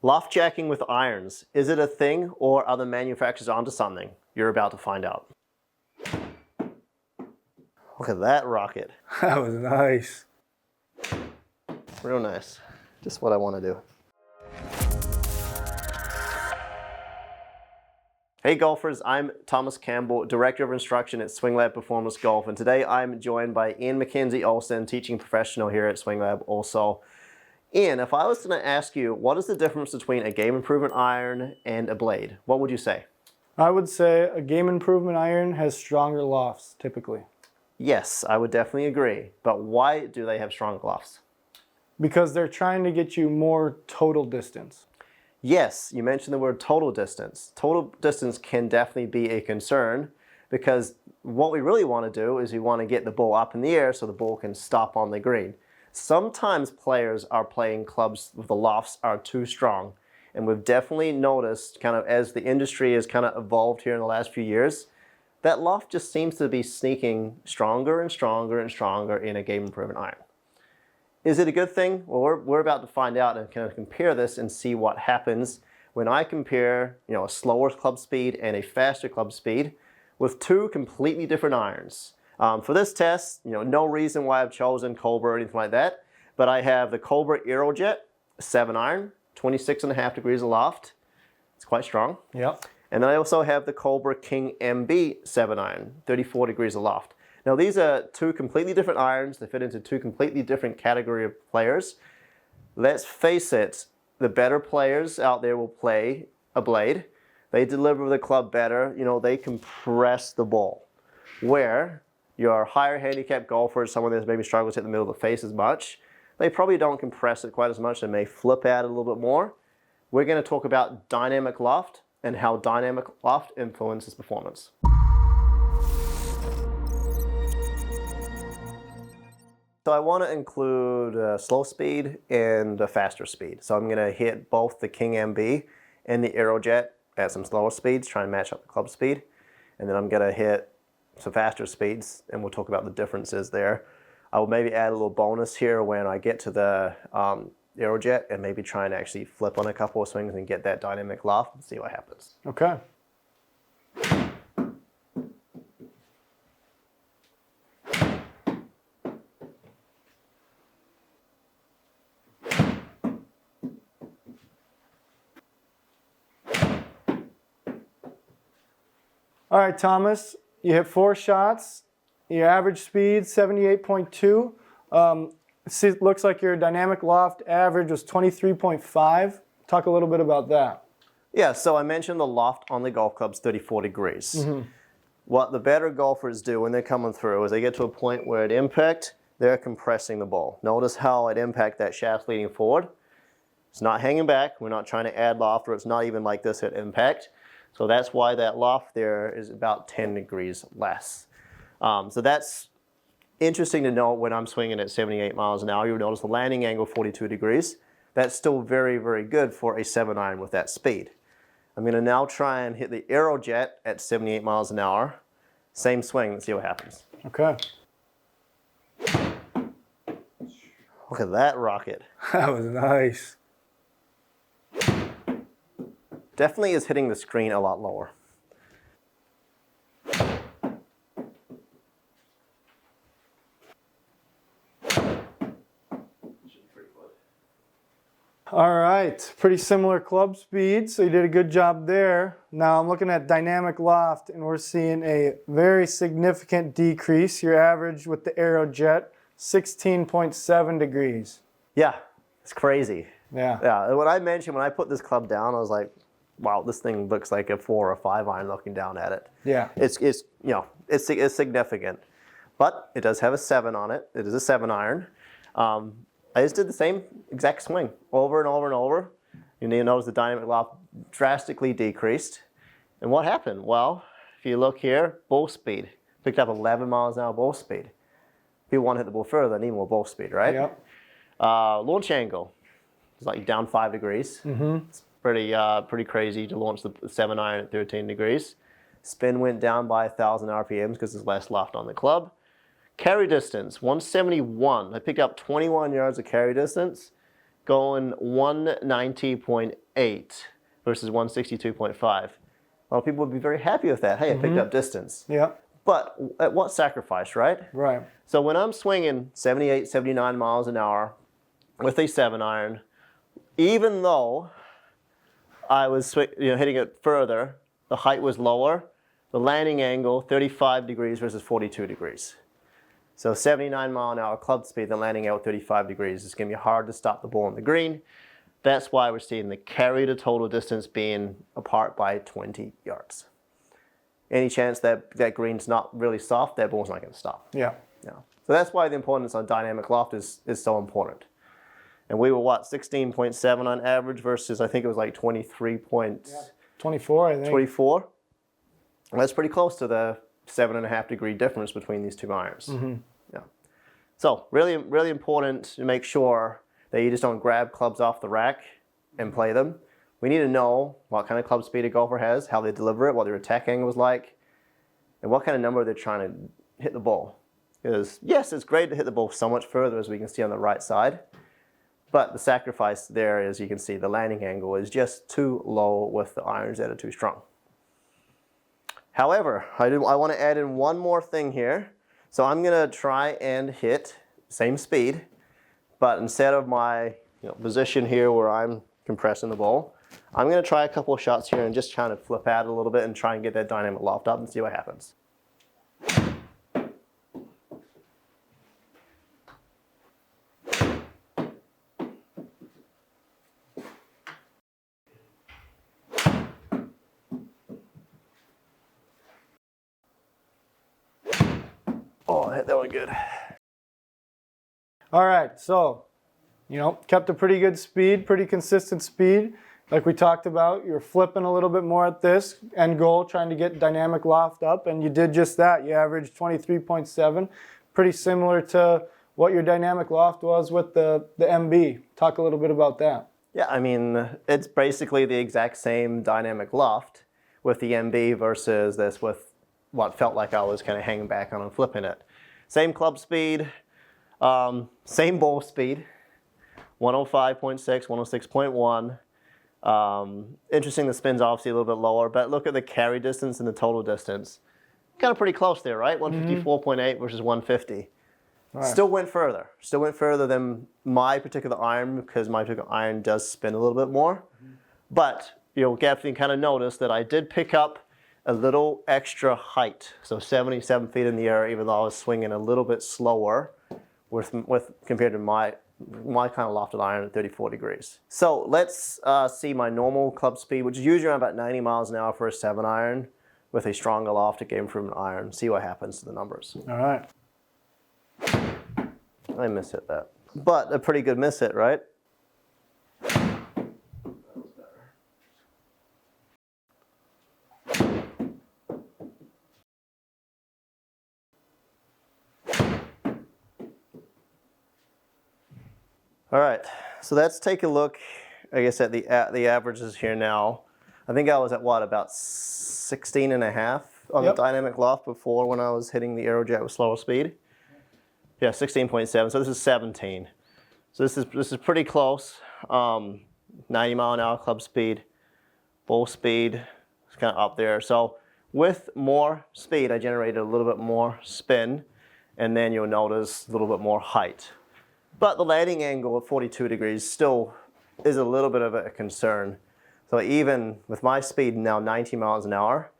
Loft jacking with irons. Is it a thing or are the manufacturers onto something? You're about to find out. Look at that rocket. That was nice. Real nice. Just what I want to do. Hey golfers, I'm Thomas Campbell, Director of Instruction at Swing Lab Performance Golf, and today I'm joined by Ian McKenzie Olsen, teaching professional here at Swing Lab also. Ian, if I was going to ask you, what is the difference between a game improvement iron and a blade? What would you say? I would say a game improvement iron has stronger lofts, typically. Yes, I would definitely agree. But why do they have stronger lofts? Because they're trying to get you more total distance. Yes, you mentioned the word total distance. Total distance can definitely be a concern because what we really want to do is we want to get the ball up in the air so the ball can stop on the green. Sometimes players are playing clubs with the lofts are too strong, and we've definitely noticed kind of as the industry has kind of evolved here in the last few years, that loft just seems to be sneaking stronger and stronger and stronger in a game improvement iron. Is it a good thing? Well, we're about to find out and kind of compare this and see what happens when I compare, a slower club speed and a faster club speed with two completely different irons. For this test, no reason why I've chosen Cobra or anything like that, but I have the Cobra Aerojet 7 iron, 26.5 degrees of loft. It's quite strong. Yep. And then I also have the Cobra King MB 7 iron, 34 degrees of loft. Now these are two completely different irons. They fit into two completely different category of players. Let's face it, the better players out there will play a blade. They deliver the club better. They compress the ball. Where your higher handicap golfers, someone that maybe struggles to hit the middle of the face as much, they probably don't compress it quite as much. They may flip out a little bit more. We're going to talk about dynamic loft and how dynamic loft influences performance. So I want to include slow speed and faster speed. So I'm going to hit both the King MB and the Aerojet at some slower speeds, try and match up the club speed. And then I'm going to hit some faster speeds, and we'll talk about the differences there. I will maybe add a little bonus here when I get to the Aerojet and maybe try and actually flip on a couple of swings and get that dynamic loft and see what happens. Okay. All right, Thomas, you hit 4 shots. Your average speed, 78.2. It looks like your dynamic loft average was 23.5. Talk a little bit about that. Yeah, so I mentioned the loft on the golf club's 34 degrees. Mm-hmm. What the better golfers do when they're coming through is they get to a point where at impact, they're compressing the ball. Notice how at impact that shaft's leaning forward. It's not hanging back. We're not trying to add loft, or it's not even like this at impact. So that's why that loft there is about 10 degrees less. So that's interesting to know when I'm swinging at 78 miles an hour. You'll notice the landing angle 42 degrees. That's still very, very good for a 7 iron with that speed. I'm going to now try and hit the Aerojet at 78 miles an hour. Same swing. Let's see what happens. Okay. Look at that rocket. That was nice. Definitely is hitting the screen a lot lower. All right, pretty similar club speed, so you did a good job there. Now I'm looking at dynamic loft, and we're seeing a very significant decrease. Your average with the Aerojet, 16.7 degrees. Yeah, it's crazy. Yeah. What I mentioned when I put this club down, I was like, wow, this thing looks like a 4 or 5 iron looking down at it. Yeah. It's significant. But it does have a 7 on it. It is a 7 iron. I just did the same exact swing over and over and over. You need to notice the dynamic loft drastically decreased. And what happened? Well, if you look here, ball speed. Picked up 11 miles an hour ball speed. If you want to hit the ball further, need more ball speed, right? Yep. Launch angle is like down 5 degrees. Mm-hmm. It's pretty crazy to launch the 7 iron at 13 degrees. Spin went down by 1,000 RPMs because there's less loft on the club. Carry distance, 171. I picked up 21 yards of carry distance, going 190.8 versus 162.5. A lot of people would be very happy with that. Hey, I picked up distance. Yeah. But at what sacrifice, right? Right. So when I'm swinging 78, 79 miles an hour with a 7-iron, even though I was hitting it further, the height was lower, the landing angle 35 degrees versus 42 degrees. So 79 mile an hour club speed, the landing angle 35 degrees. It's going to be hard to stop the ball on the green. That's why we're seeing the carry to total distance being apart by 20 yards. Any chance that that green's not really soft, that ball's not going to stop. Yeah. No. So that's why the importance on dynamic loft is so important. And we were, what, 16.7 on average versus I think it was like 24, I think. 24? That's pretty close to the 7.5 degree difference between these two irons. Yeah. So really, really important to make sure that you just don't grab clubs off the rack and play them. We need to know what kind of club speed a golfer has, how they deliver it, what their attack angle is like, and what kind of number they're trying to hit the ball. Because yes, it's great to hit the ball so much further, as we can see on the right side, but the sacrifice there, as you can see, the landing angle is just too low with the irons that are too strong. However, I want to add in one more thing here. So I'm going to try and hit same speed, but instead of my position here where I'm compressing the ball, I'm going to try a couple of shots here and just try to flip out a little bit and try and get that dynamic loft up and see what happens. Oh, I hit that one good. All right, so, kept a pretty good speed, pretty consistent speed. Like we talked about, you're flipping a little bit more at this end goal, trying to get dynamic loft up, and you did just that. You averaged 23.7, pretty similar to what your dynamic loft was with the MB. Talk a little bit about that. Yeah, I mean, it's basically the exact same dynamic loft with the MB versus this with what felt like I was kind of hanging back on and flipping it. Same club speed, same ball speed, 105.6, 106.1. Interesting, the spin's obviously a little bit lower, but look at the carry distance and the total distance. Kind of pretty close there, right? 154.8 versus 150. Right. Still went further than my particular iron, because my particular iron does spin a little bit more. But you'll definitely kind of notice that I did pick up a little extra height, so 77 feet in the air, even though I was swinging a little bit slower with compared to my kind of lofted iron at 34 degrees. So let's see my normal club speed, which is usually around about 90 miles an hour for a 7-iron with a stronger lofted game improvement iron. See what happens to the numbers. All right. I miss-hit that. But a pretty good miss-hit, right? All right, so let's take a look, I guess, at the averages here now. I think I was at what, about 16.5 on the dynamic loft before when I was hitting the Aerojet with slower speed. Yeah, 16.7. So this is 17. So this is pretty close. 90 mile an hour club speed, ball speed is kind of up there. So with more speed, I generated a little bit more spin, and then you'll notice a little bit more height. But the landing angle at 42 degrees still is a little bit of a concern. So even with my speed now 90 miles an hour,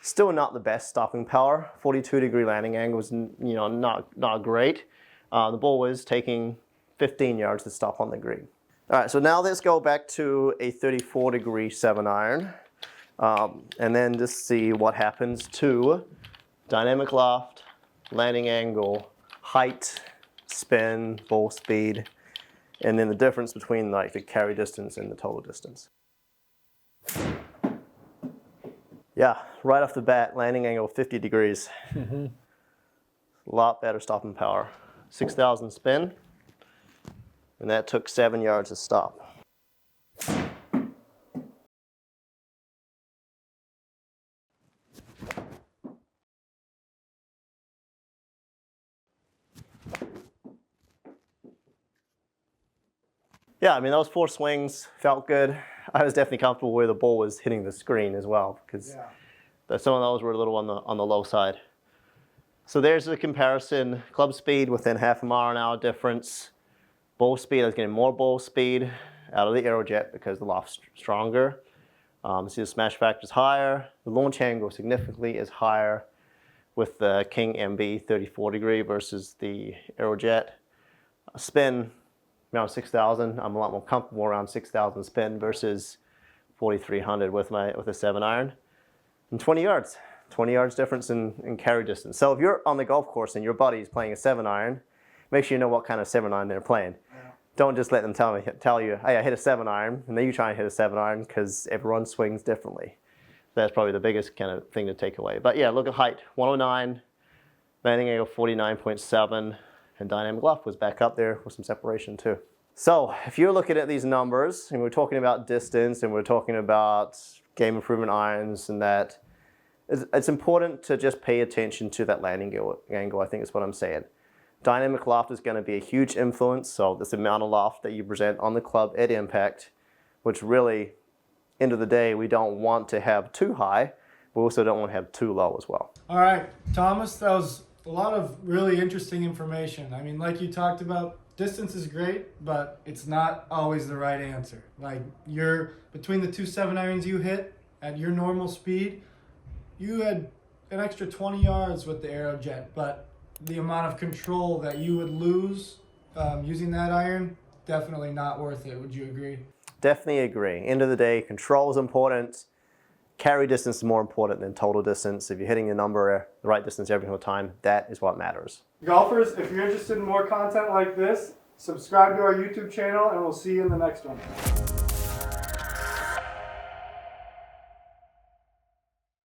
still not the best stopping power. 42 degree landing angle is not great. The ball was taking 15 yards to stop on the green. All right, so now let's go back to a 34 degree 7-iron, and then just see what happens to dynamic loft, landing angle, height, spin, ball speed, and then the difference between like the carry distance and the total distance. Yeah, right off the bat, landing angle 50 degrees. A lot better stopping power. 6,000 spin, and that took 7 yards to stop. Yeah, I mean, those 4 swings felt good. I was definitely comfortable where the ball was hitting the screen as well, because some of those were a little on the low side. So there's the comparison. Club speed within half a mile an hour difference. Ball speed, I was getting more ball speed out of the Aerojet because the loft's stronger. See the smash factor is higher. The launch angle significantly is higher with the King MB 34 degree versus the Aerojet. Spin around 6,000. I'm a lot more comfortable around 6,000 spin versus 4,300 with a 7-iron. And 20 yards difference in carry distance. So if you're on the golf course and your buddy's playing a 7-iron, make sure you know what kind of 7-iron they're playing. Don't just let them tell you, hey, I hit a 7-iron, and then you try and hit a 7-iron, because everyone swings differently. That's probably the biggest kind of thing to take away. But yeah, look at height, 109, landing angle 49.7, and dynamic loft was back up there with some separation too. So if you're looking at these numbers, and we're talking about distance, and we're talking about game improvement irons, and that, it's important to just pay attention to that landing angle, I think is what I'm saying. Dynamic loft is going to be a huge influence, so this amount of loft that you present on the club at impact, which really, end of the day, we don't want to have too high, but we also don't want to have too low as well. All right, Thomas, that was a lot of really interesting information. I mean, like you talked about, distance is great, but it's not always the right answer. Like, between the two 7-irons you hit at your normal speed, you had an extra 20 yards with the Aerojet, but the amount of control that you would lose using that iron, definitely not worth it. Would you agree? Definitely agree. End of the day, control is important. Carry distance is more important than total distance. If you're hitting the number the right distance every single time, that is what matters. Golfers, if you're interested in more content like this, subscribe to our YouTube channel, and we'll see you in the next one.